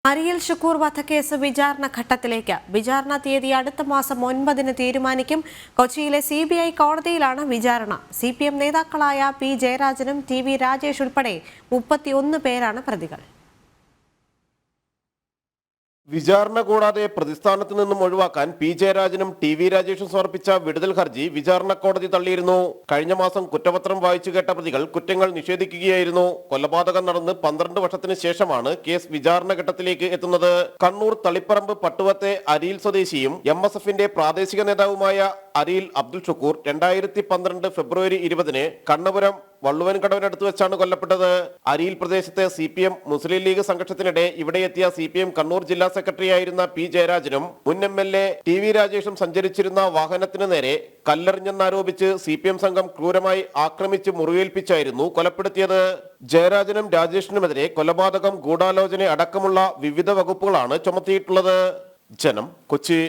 അരിയിൽ ഷുക്കൂർ വധക്കേസ് വിചാരണ ഘട്ടത്തിലേക്ക്. വിചാരണ തീയതി അടുത്ത മാസം 9-ന് തീരുമാനിക്കും. കൊച്ചിയിലെ CBI കോടതിയിലാണ് വിചാരണ. CPM നേതാക്കളായ P ജയരാജനും TV രാജേഷ് ഉൾപ്പെടെ 31 പേരാണ് പ്രതികൾ. വിചാരണ കൂടാതെ പ്രതിസ്ഥാനത്ത് നിന്നും ഒഴിവാക്കാൻ P ജയരാജനും TV രാജേഷും സമർപ്പിച്ച വിടുതൽ ഹർജി വിചാരണ കോടതി തള്ളിയിരുന്നു. കഴിഞ്ഞ മാസം കുറ്റപത്രം വായിച്ചു കേട്ട പ്രതികൾ കുറ്റങ്ങൾ നിഷേധിക്കുകയായിരുന്നു. കൊലപാതകം നടന്ന് 12 വർഷത്തിന് ശേഷമാണ് കേസ് വിചാരണ ഘട്ടത്തിലേക്ക് എത്തുന്നത്. കണ്ണൂർ തളിപ്പറമ്പ് പട്ടുവത്തെ അരിയിൽ സ്വദേശിയും MSFന്റെ പ്രാദേശിക നേതാവുമായ അരിയിൽ അബ്ദുൽ ഷുക്കൂർ 2012 ഫെബ്രുവരി 20-ന് കണ്ണപുരം വള്ളുവൻകടവിനടുത്ത് വെച്ചാണ് കൊല്ലപ്പെട്ടത്. അരിയിൽ പ്രദേശത്തെ CPM മുസ്ലിം ലീഗ് സംഘർഷത്തിനിടെ ഇവിടെ എത്തിയ CPM കണ്ണൂർ ജില്ലാ സെക്രട്ടറി ആയിരുന്ന P ജയരാജനും മുൻ MLA TV രാജേഷും സഞ്ചരിച്ചിരുന്ന വാഹനത്തിന് നേരെ കല്ലെറിഞ്ഞെന്നാരോപിച്ച് CPM സംഘം ക്രൂരമായി ആക്രമിച്ച് മുറിവേൽപ്പിച്ചായിരുന്നു കൊലപ്പെടുത്തിയത്. ജയരാജനും രാജേഷിനുമെതിരെ കൊലപാതകം, ഗൂഢാലോചന അടക്കമുള്ള വിവിധ വകുപ്പുകളാണ് ചുമത്തിയിട്ടുള്ളത്. ജനം, കൊച്ചി.